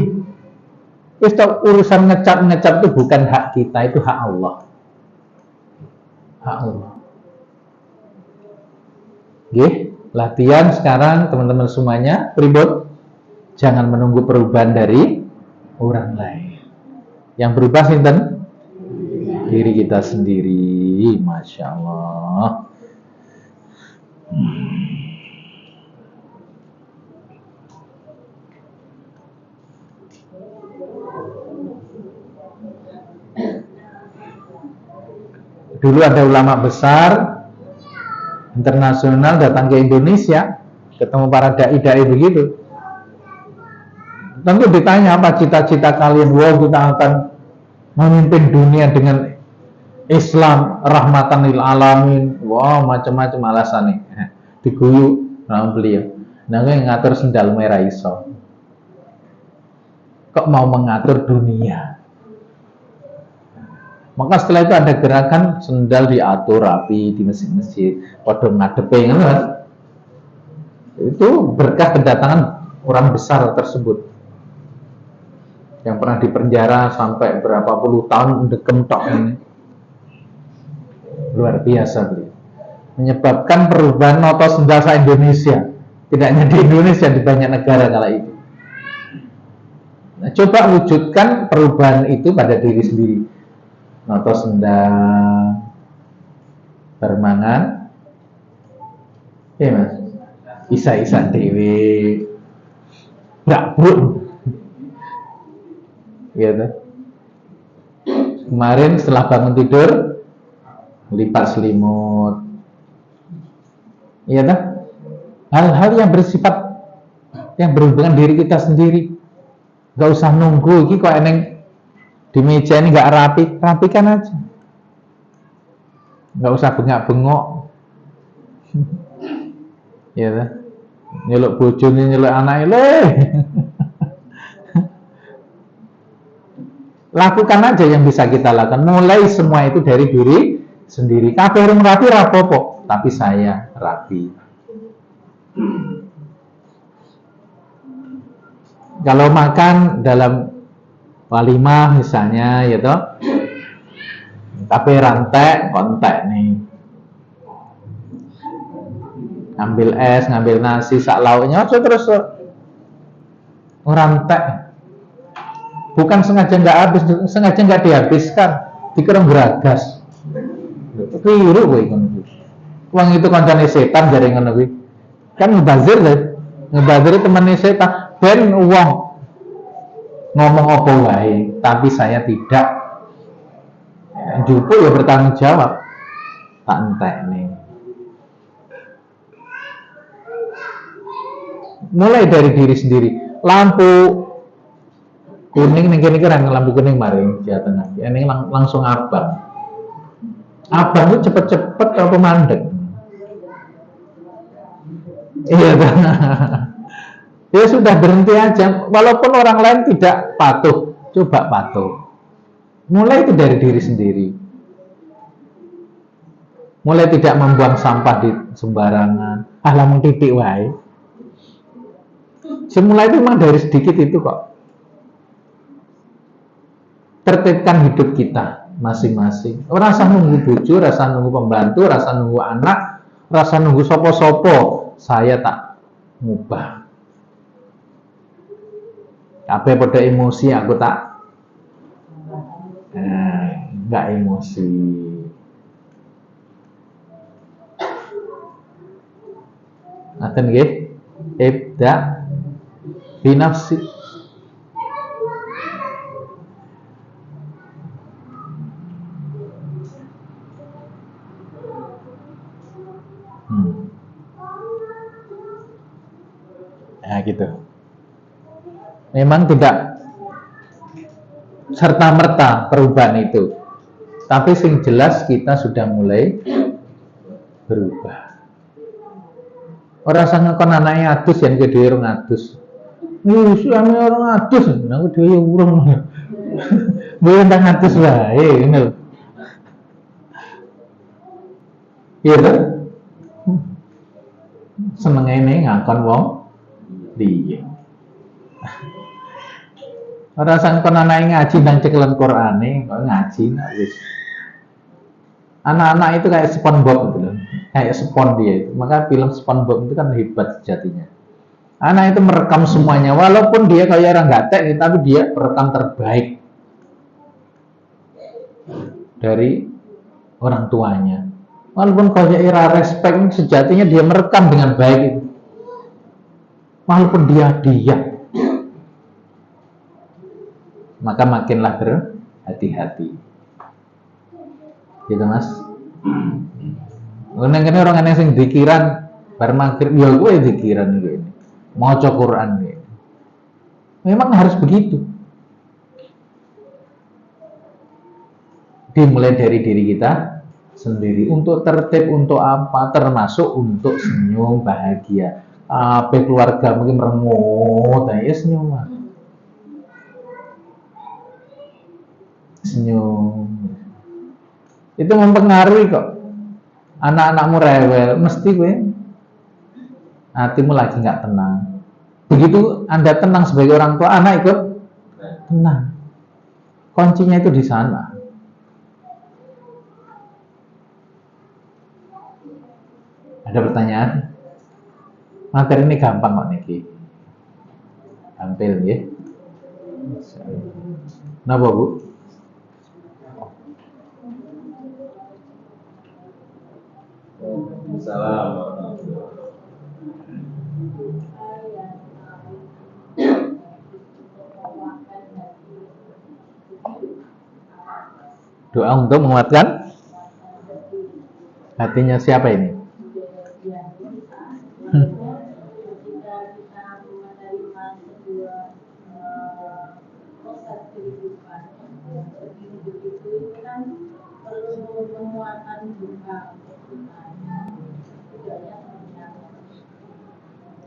Wis tok urusan ngecap itu bukan hak kita, itu hak Allah. Hak Allah. Nggih, latihan sekarang teman-teman semuanya pribot. Jangan menunggu perubahan dari orang lain. Yang berubah sinten? Diri kita sendiri. Masya Allah. Dulu ada ulama besar internasional datang ke Indonesia, ketemu para dai-dai begitu. Tentu ditanya apa cita-cita kalian? Wah, kita akan memimpin dunia dengan Islam, rahmatan lil alamin. Wah, macam-macam alasannya. Diguyu sama beliau. Nah, yang ngatur sendal merah iso. Kok mau mengatur dunia? Maka setelah itu ada gerakan sendal diatur rapi di masjid-masjid. Padha ngadepe ngono. Itu berkah kedatangan orang besar tersebut. Yang pernah dipenjara sampai berapa puluh tahun dekem tok ini. Luar biasa beliau. Menyebabkan perubahan noto sendal se-Indonesia. Tidak hanya di Indonesia, di banyak negara kala itu. Nah, coba wujudkan perubahan itu pada diri sendiri. Noto sendal bermangan. Ya mas. Isa-isa dewe. Brak-bruk. Gitu. Kemarin setelah bangun tidur lipat selimut. Iya kan? Hal-hal yang bersifat yang berhubungan diri kita sendiri. Gak usah nunggu iki kok eneng di meja ini gak rapi, rapikan aja. Gak usah bengak-bengok. Iya kan? Nyeluk bojone, nyeluk anake le. Lakukan aja yang bisa kita lakukan. Mulai semua itu dari diri sendiri. Kabeh orang rapi rapopo, tapi saya rapi. Kalau makan dalam walimah misalnya, ya toh, kabeh rantek, kontek nih. Ngambil es, ngambil nasi, sak lauknya, terus rantek. Bukan sengaja nggak habis, sengaja nggak dihabiskan, dikerem geragas. Keliru kowe ngono kuwi. Wong itu kancane setan jare ngono kuwi. Kan mubazir lho. Ngebadari temannya setan ben wong ngomong apa wae tapi saya tidak jupuk ya bertanggung jawab tak entek nih. Mulai dari diri sendiri. Lampu kuning nih kira-kira lampu kuning maring di tengah ini langsung abang itu cepet-cepet apa mandek. Iya kan? Ya sudah berhenti aja. Walaupun orang lain tidak patuh, coba patuh. Mulai itu dari diri sendiri. Mulai tidak membuang sampah di sembarangan. Lamun titik wae. Semula itu memang dari sedikit itu kok. Tertibkan hidup kita masing-masing. Rasa nunggu bojo, rasa nunggu pembantu, rasa nunggu anak, rasa nunggu sopo-sopo. Saya tak ngubah. Apa pada emosi aku tak nggak emosi. Akan nggih ibda binafsi. Nah gitu. Memang tidak serta-merta perubahan itu. Tapi sing jelas kita sudah mulai berubah. Orang sangat kon anaknya adus yang kedua orang adus. Suami orang adus, aku dhewe urung. Boleh tang adus wae ngono. Iya kan? Seneng ini ngakon wong liya. Ora sang kon anake ngaji nang cekelen Qur'ane, kok ngaji nak wis. Anak-anak itu kayak SpongeBob gitu loh. Kayak spon dia itu. Maka film SpongeBob itu kan hebat sejatinya. Anak itu merekam semuanya walaupun dia kayak orang gatek tapi dia perekam terbaik dari orang tuanya. Walaupun kayak era respect sejatinya dia merekam dengan baik itu. Walaupun dia diam. Maka makinlah berhati-hati. Gitu mas. Kadang-kadang orang aneh sing dikiran bar maghrib ya gue dikiran ini. Maca Quran ini. Memang harus begitu. Dimulai dari diri kita sendiri. Untuk tertib, untuk apa? Termasuk untuk senyum, bahagia. Apa keluarga mungkin merengut, ya senyum. Senyum. Itu mempengaruhi kok. Anak-anakmu rewel, mesti gue hatimu lagi nggak tenang. Begitu Anda tenang sebagai orang tua, anak ikut tenang. Kuncinya itu di sana. Ada pertanyaan? Materi ini gampang kok Niki. Tampil ya. Kenapa Bu?
Salam.
Doa untuk menguatkan hatinya siapa ini?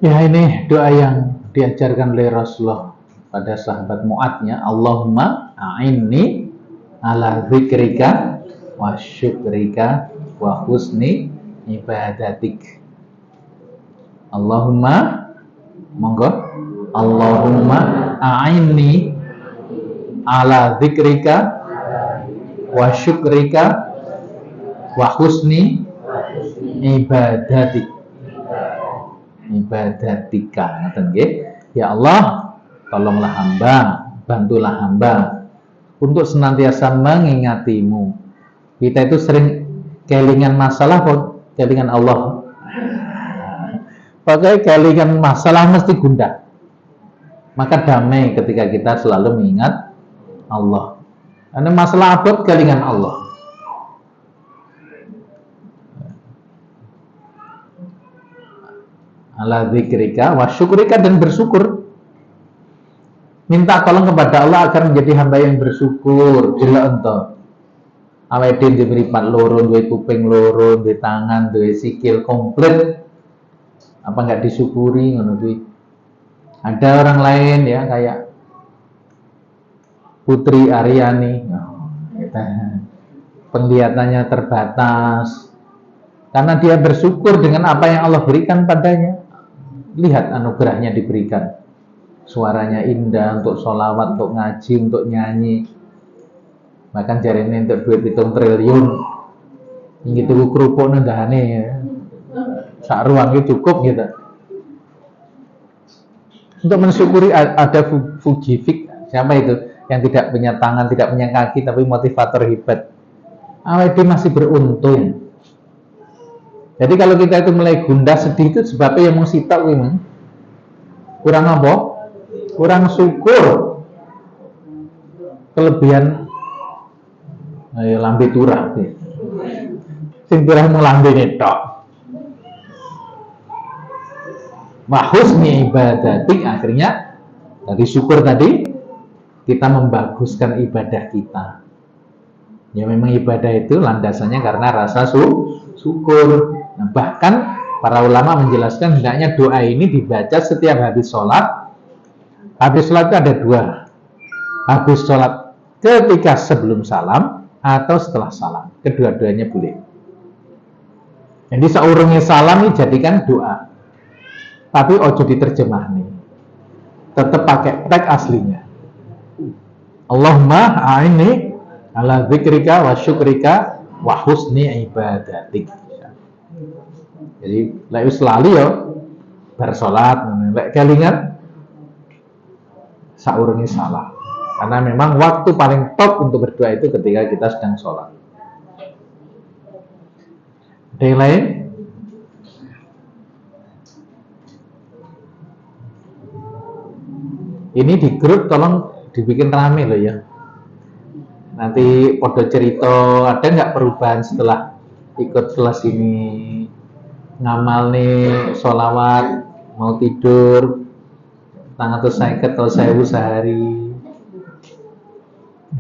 Ya ini doa yang diajarkan oleh Rasulullah pada sahabat Mu'adnya. Allahumma a'inni ala zikrika wa syukrika wa husni ibadatik. Allahumma monggo Allahumma a'inni ala zikrika wa syukrika wa husni ibadatik. Ibadatika. Ya Allah, tolonglah hamba, bantulah hamba untuk senantiasa mengingatimu. Kita itu sering kelingan masalah kok, kelingan Allah. Pakai kelingan masalah mesti gundah. Maka damai ketika kita selalu mengingat Allah. Karena masalah abot kelingan Allah. Ala dzikrika wa syukrika, dan bersyukur. Minta tolong kepada Allah agar menjadi hamba yang bersyukur. Jela ento. Awake diberi pat loro, duwe kuping loro, duwe tangan, duwe sikil komplit. Apa enggak disyukuri ngono kuwi? Ada orang lain ya kayak Putri Aryani, penglihatannya terbatas karena dia bersyukur dengan apa yang Allah berikan padanya. Lihat anugerahnya diberikan, suaranya indah untuk sholawat, untuk ngaji, untuk nyanyi, bahkan jarine untuk duit 7 triliun gitu kerupuk nendahane ya. Sak ruangnya cukup gitu. Untuk mensyukuri ada Fujifik, siapa itu? Yang tidak punya tangan, tidak punya kaki, tapi motivator hebat. Awake masih beruntung. Jadi kalau kita itu mulai gundah sedih itu sebabnya yang mau sitok memang kurang apa? Kurang syukur. Kelebihan ayo lambe turah. Sing turah mau lambe netok. Wa husni ibadati, akhirnya dari syukur tadi kita membaguskan ibadah kita. Ya memang ibadah itu landasannya karena rasa syukur. Nah, bahkan para ulama menjelaskan hendaknya doa ini dibaca setiap habis sholat. Habis sholat itu ada dua. Habis sholat ketika sebelum salam atau setelah salam. Kedua-duanya boleh. Jadi saurunge salam ini jadikan doa. Tapi ojo diterjemah nih. Tetap pakai teks aslinya. Allahumma a'inni ala dzikrika wa syukrika wa husni ibadatik. Jadi lek wis lali yo bar salat, lek kelingan saurunge salah. Karena memang waktu paling top untuk berdoa itu ketika kita sedang sholat. Ada yang lain? Ini di grup tolong dibikin rame loh ya. Nanti podo cerita, ada nggak perubahan setelah ikut kelas ini? Ngamal nih, sholawat, mau tidur, tangan tuh saya ketol sewu sehari,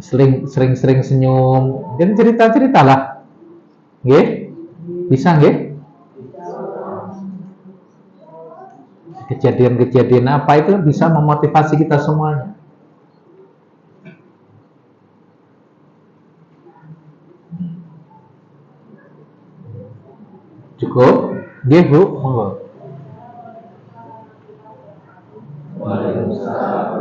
sering senyum, dan cerita lah, nggih, bisa nggih? Kejadian-kejadian apa itu bisa memotivasi kita semuanya. Cukup? Nggih, Bu, monggo. Waalaikumsalam.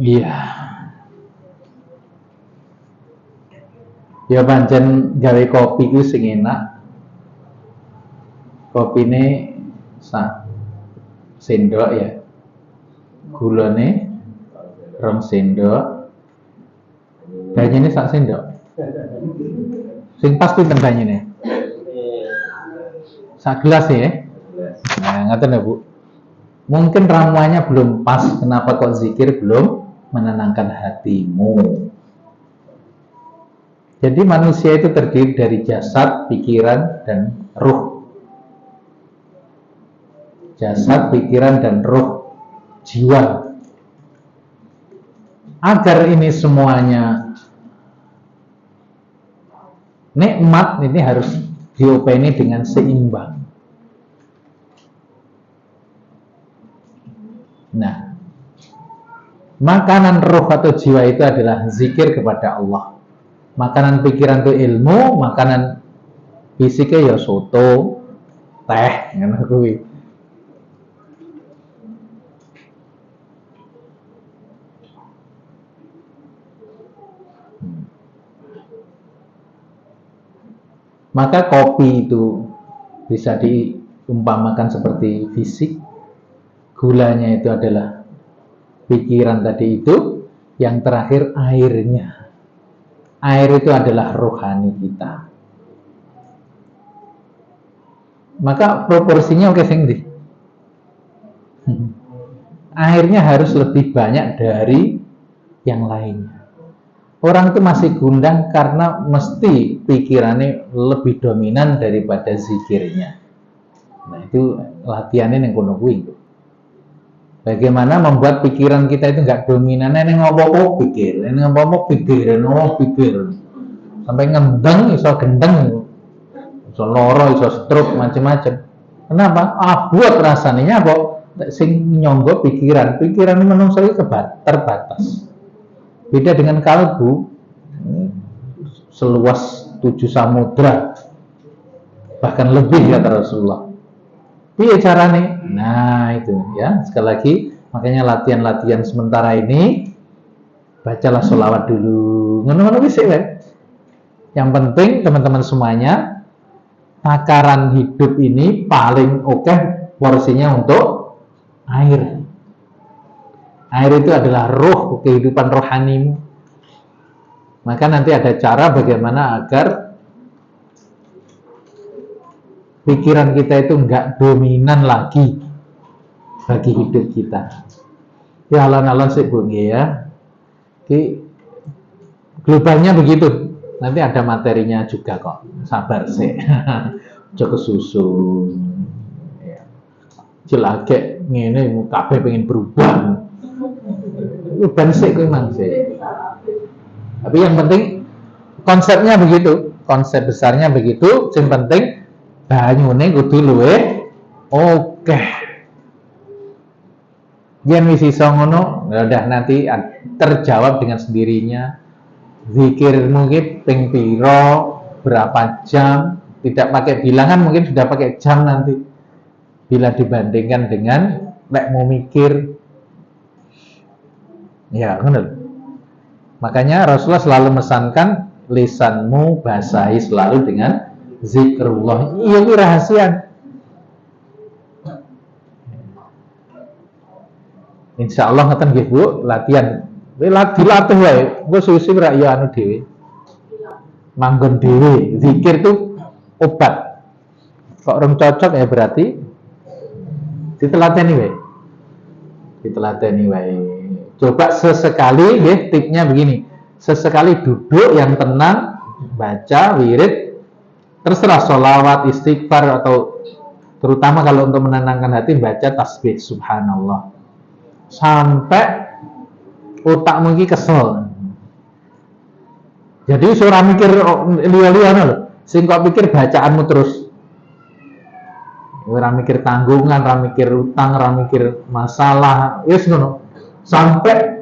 Iya. Ya pancen gawe kopi ku sing enak. Kopine sak sendok ya. Gulane 2 sendok. Banyune sak sendok. Sing pas pinten banyune? Sak gelas ya. Nah, ngaten ya, Bu. Mungkin ramuannya belum pas. Kenapa kok zikir belum menenangkan hatimu? Jadi manusia itu terdiri dari jasad, pikiran, dan ruh. Jasad, pikiran, dan ruh, jiwa. Agar ini semuanya nikmat, ini harus diopeni dengan seimbang. Nah, makanan roh atau jiwa itu adalah zikir kepada Allah. Makanan pikiran itu ilmu, makanan fisiknya ya soto, teh, ngono kuwi. Maka kopi itu bisa diumpamakan seperti fisik, gulanya itu adalah pikiran tadi itu, yang terakhir airnya. Air itu adalah rohani kita. Maka proporsinya oke sing ndi? Airnya harus lebih banyak dari yang lainnya. Orang itu masih gundang karena mesti pikirannya lebih dominan daripada zikirnya. Nah itu latihannya yang kuno kuwi. Bagaimana membuat pikiran kita itu nggak dominan, ini ngopo pikir, ini ngopo pikir, sampai ngendeng, iso gendeng, iso loro, iso stroke, macam-macam. Kenapa? Buat rasanya apa? Sing nyonggo pikiran menungso itu terbatas. Beda dengan kalbu, seluas 7 samudra, bahkan lebih kata Rasulullah. Piye carane? Nah itu ya, sekali lagi, makanya latihan-latihan sementara ini, bacalah sholawat dulu, ngono-ngono bisa ya. Yang penting teman-teman semuanya, takaran hidup ini paling oke porsinya untuk air. Air itu adalah ruh, kehidupan rohanimu. Maka nanti ada cara bagaimana agar pikiran kita itu enggak dominan lagi bagi hidup kita. Ya alon-alon sih Bu ya. Globalnya begitu. Nanti ada materinya juga kok. Sabar sih. Joko susu. Ya. Jelage ngene kabeh pengen berubah. Uban sih memang sih. Tapi yang penting konsepnya begitu, konsep besarnya begitu. Yang penting banyune kudu luwe oke. Yen wis iso ngono, ya udah nanti terjawab dengan sendirinya. Zikirmu ki ping piro, berapa jam, tidak pakai bilangan, mungkin sudah pakai jam nanti. Bila dibandingkan dengan lek mau mikir. Ya, benar. Makanya Rasulullah selalu mesankan lisanmu basahi selalu dengan zikrullah. Iya, itu rahasia. Insya Allah ngeten nggih Bu, latihan. Dilatih wae. Engko suwi-suwi ra ya anu dhewe. Manggon dhewe. Zikir itu obat. Kok orang cocok ya berarti ditelateni wae. Ditelateni wae. Coba sesekali, ya, tipnya begini, sesekali duduk yang tenang, baca wirid, terserah sholawat, istighfar, atau terutama kalau untuk menenangkan hati, baca tasbih subhanallah, sampai otak mungkin kesel. Jadi suara mikir liya-liya loh, sing kok pikir bacaanmu terus. Ora mikir tanggungan, ora mikir utang, ora mikir masalah, wis ngono. Sampai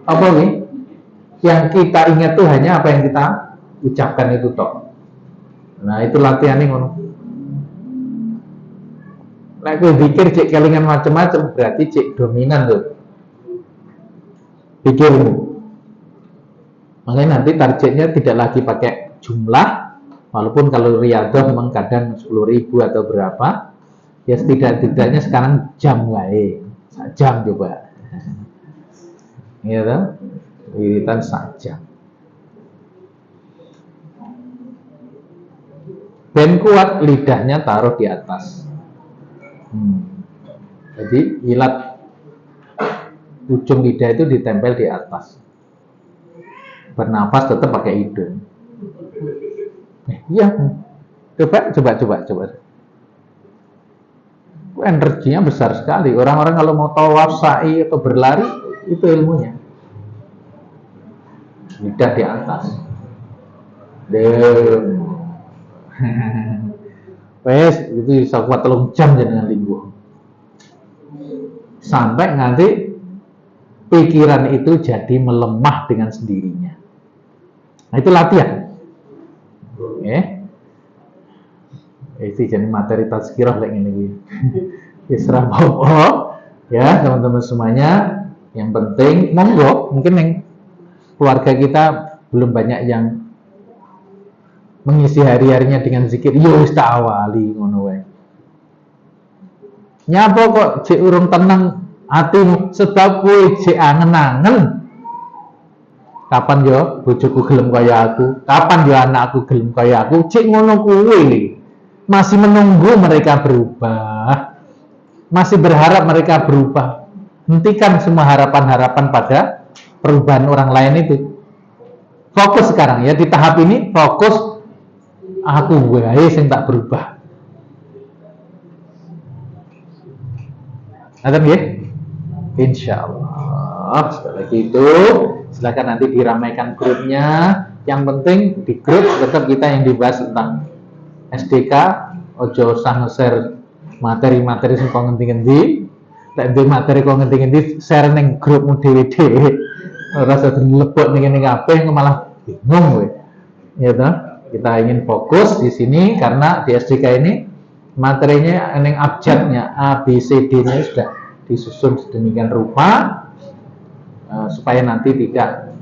apa nih? Yang kita ingat tuh hanya apa yang kita ucapkan itu toh. Nah, itu latihannya ngono. Nek kowe pikir cek kelingan macam-macam, berarti cek dominan tuh pikirmu. Makanya nanti targetnya tidak lagi pakai jumlah, walaupun kalau riyadhah memang kadang 10.000 atau berapa, ya setidaknya sekarang jam wae, jam coba. Ya kan? Wiritan saja. Ben kuat lidahnya taruh di atas. Jadi ilat ujung lidah itu ditempel di atas. Bernapas tetap pakai hidung. Iya. Coba. Energinya besar sekali. Orang-orang kalau mau tawaf, sa'i atau berlari, itu ilmunya. Lidah di atas. Wes, itu bisa kuat 3 jam dengan lingguh. Sampai nanti pikiran itu jadi melemah dengan sendirinya. Nah itu latihan. Itu jadi materi tazkirah kayak gini. Isra ya teman-teman semuanya. Yang penting monggo, mungkin yang keluarga kita belum banyak yang mengisi hari-harinya dengan zikir. Yo wis tak awali ngono wae. Nyapa kok jek urung tenang atimu sebab kowe jek angen-angen. Kapan yo bojoku gelem kaya aku? Kapan yo anakku gelem kaya aku? Jek ngono kuwi. Masih menunggu mereka berubah. Masih berharap mereka berubah. Hentikan semua harapan-harapan pada perubahan orang lain itu. Fokus sekarang ya di tahap ini, fokus aku wae sing tak berubah. Ada ya? Insyaallah. Setelah lagi itu, silakan nanti diramaikan grupnya. Yang penting di grup tetap kita yang dibahas tentang SDK. Ojo usah nge-share materi-materi sing kok ngendi-ngendi. Lek ndek materi kok ngendi-ngendi share ning grupmu dhewe-dhewe. Ora usah dilebok ning kene kabeh malah bingung kowe. Ya toh? Kita ingin fokus di sini karena di SDK ini materinya yang abjadnya A, B, C, D-nya sudah disusun sedemikian rupa supaya nanti tidak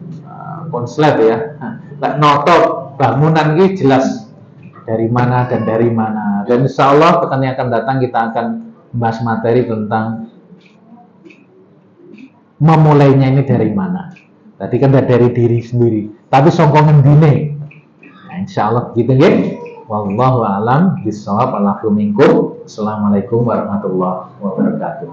konslet ya. Nah, noto bangunan ini jelas dari mana dan dari mana. Dan insya Allah pekan yang akan datang kita akan membahas materi tentang memulainya ini dari mana. Tadi kan dari diri sendiri, tapi songkong ngendine. Nah, insya Allah gitu ya. Wallahu a'lam bishawab. Assalamualaikum warahmatullahi wabarakatuh.